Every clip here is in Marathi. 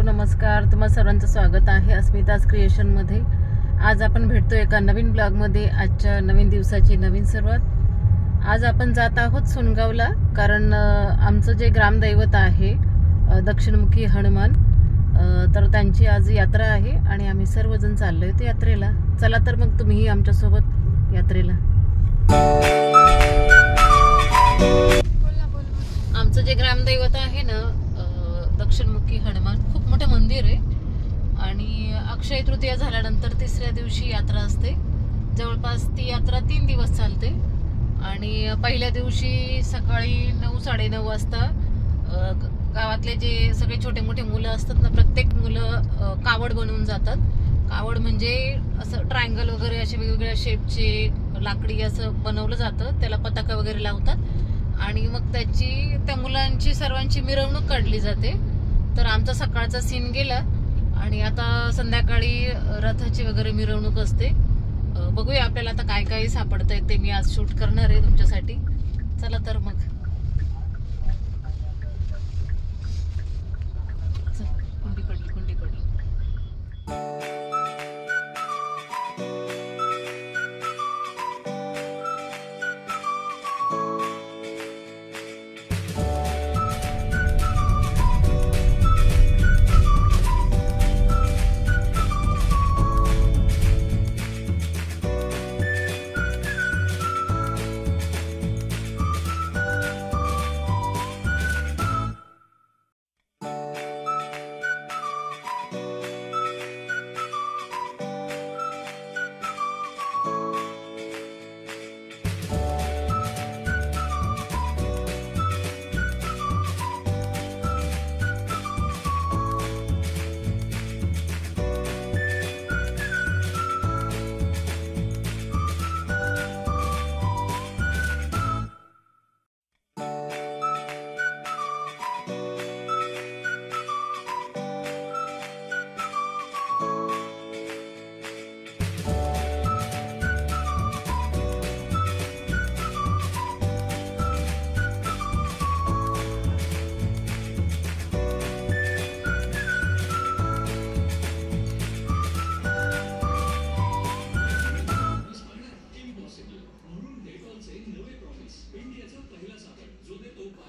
नमस्कार, तुम्हा सर्वांचं स्वागत आहे अस्मिताज क्रिएशनमध्ये। आज आपण भेटतोय एका नवीन ब्लॉगमध्ये। आजच्या नवीन दिवसाची नवीन सुरुवात। आज आपण जात आहोत सोनगावला, कारण आमचं जे ग्रामदैवत आहे दक्षिणमुखी हनुमान, तर त्यांची आज यात्रा आहे आणि आम्ही सर्वजण चाललोय त्या यात्रेला। चला तर मग तुम्हीही आमच्यासोबत यात्रेला। आमचं जे ग्रामदैवत आहे ना दक्षिणमुखी हनुमान, खूप मोठं मंदिर आहे आणि अक्षय तृतीया झाल्यानंतर तिसऱ्या दिवशी यात्रा असते। जवळपास ती यात्रा 3 दिवस चालते आणि पहिल्या दिवशी सकाळी 9-9:30 वाजता गावातले जे सगळे छोटे मोठे मुलं असतात ना, प्रत्येक मुलं कावड बनवून जातात। कावड म्हणजे असं ट्रायंगल वगैरे असे वेगवेगळ्या शेपचे लाकडी असं बनवलं जातं, त्याला पताका वगैरे लावतात आणि मग त्या मुलांची सर्वांची मिरवणूक काढली जाते। तर आमचा सकाळचा सीन गेला आणि आता संध्याकाळी रथाची वगैरे मिरवणूक असते। बघूया आपल्याला आता काय काय सापडतंय, ते मी आज शूट करणार आहे तुमच्यासाठी। चला तर मग कुंडी पडली।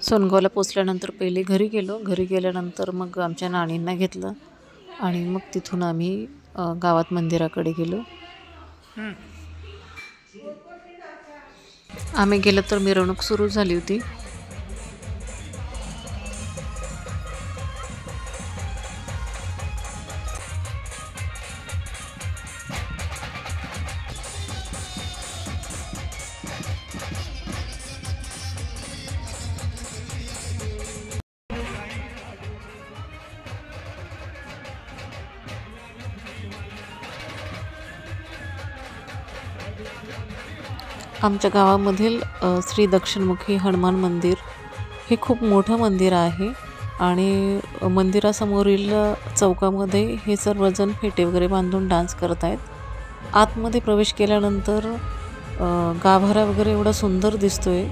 सोनगावला पोचल्यानंतर पहिले घरी गेल्यानंतर मग आमच्या नानींना घेतलं आणि मग तिथून आम्ही गावात मंदिराकडे गेलो। आम्ही गेलो तर मिरवणूक सुरू झाली होती। आमच्या गावामधील श्री दक्षिणमुखी हनुमान मंदिर हे खूप मोठं मंदिर आहे आणि मंदिरासमोरील चौकामध्ये हे सर्वजण फेटे वगैरे बांधून डान्स करत आहेत। आतमध्ये प्रवेश केल्यानंतर गाभारा वगैरे एवढा सुंदर दिसतोय।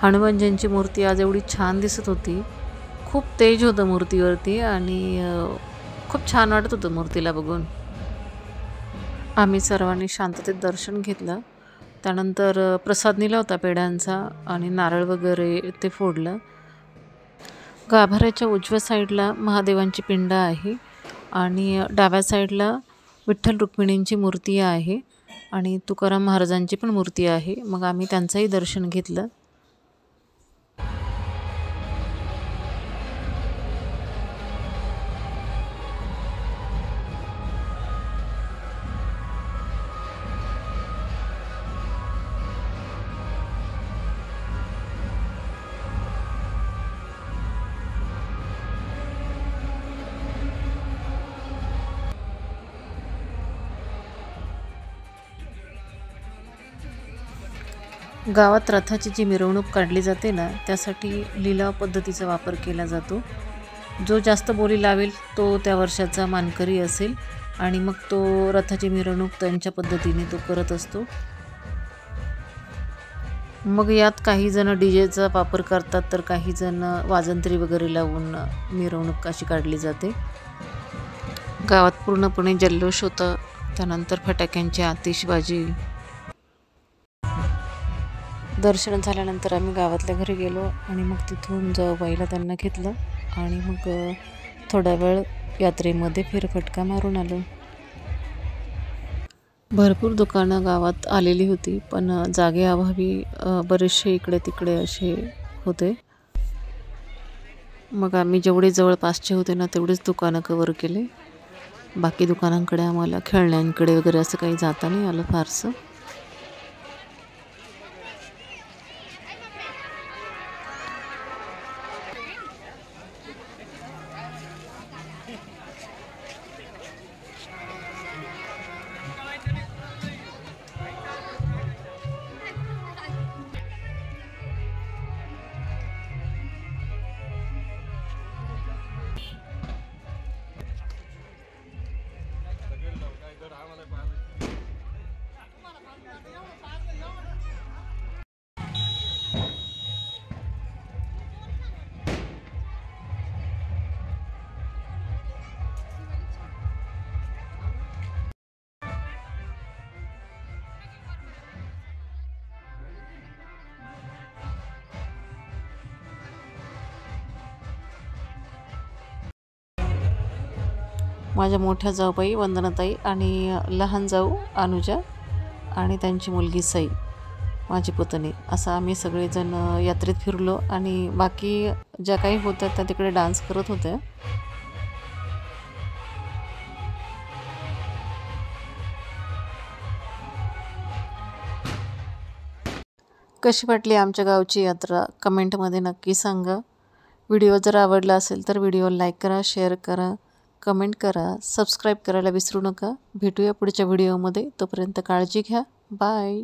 हनुमानजींची मूर्ती आज एवढी छान दिसत होती, खूप तेज होतं मूर्तीवरती आणि खूप छान वाटत होतं मूर्तीला बघून। आम्ही सर्वांनी शांततेत दर्शन घेतलं, त्यानंतर प्रसाद नेला होता पेढ्यांचा आणि नारळ वगैरे ते फोडलं। गाभाऱ्याच्या उजव्या साईडला महादेवांची पिंड आहे आणि डाव्या साईडला विठ्ठल रुक्मिणींची मूर्ती आहे आणि तुकाराम महाराजांची पण मूर्ती आहे। मग आम्ही त्यांचंही दर्शन घेतलं। गावात रथाची जी मिरवणूक काढली जाते ना, त्यासाठी लिलाव पद्धतीचा वापर केला जातो. जो जास्त बोली लावेल तो त्या वर्षाचा मानकरी असेल आणि मग तो रथाची मिरवणूक त्यांच्या पद्धतीने तो करत असतो. मग यात काही जण डीजेचा वापर करतात तर काही जण वाजंत्री वगैरे लावून मिरवणूक अशी काढली जाते. गावात पूर्णपणे जल्लोष होता. त्यानंतर फटाक्यांची आतिषबाजी. दर्शन झाल्यानंतर आम्ही गावातल्या घरी गेलो आणि मग तिथून जाऊबाईला त्यांना घेतलं आणि मग थोडा वेळ यात्रेमध्ये फेरफटका मारून आलो. भरपूर दुकानं गावात आलेली होती, पण जागेअभावी बरेचसे इकडे तिकडे असे होते. मग आम्ही जेवढे जवळपासचे होते ना तेवढेच दुकानं कवर केले. बाकी दुकानांकडे आम्हाला खेळण्यांकडे वगैरे असं काही जाता नाही आलं फारसं. माझ्या मोठ्या जाऊबाई वंदनाताई आणि लहान जाऊ अनुजा आणि त्यांची मुलगी सई, माझी पुतणी, असं आम्ही सगळेजण यात्रेत फिरलो आणि बाकी ज्या काही होत्या त्या तिकडे डान्स करत होत्या. कशी वाटली आमच्या गावची यात्रा कमेंटमध्ये नक्की सांगा. व्हिडिओ जर आवडला असेल तर व्हिडिओ लाईक करा, शेअर करा, कमेंट करा, सबस्क्राईब करायला विसरू नका. भेटूया पुढच्या व्हिडिओमध्ये. तोपर्यंत काळजी घ्या. बाय.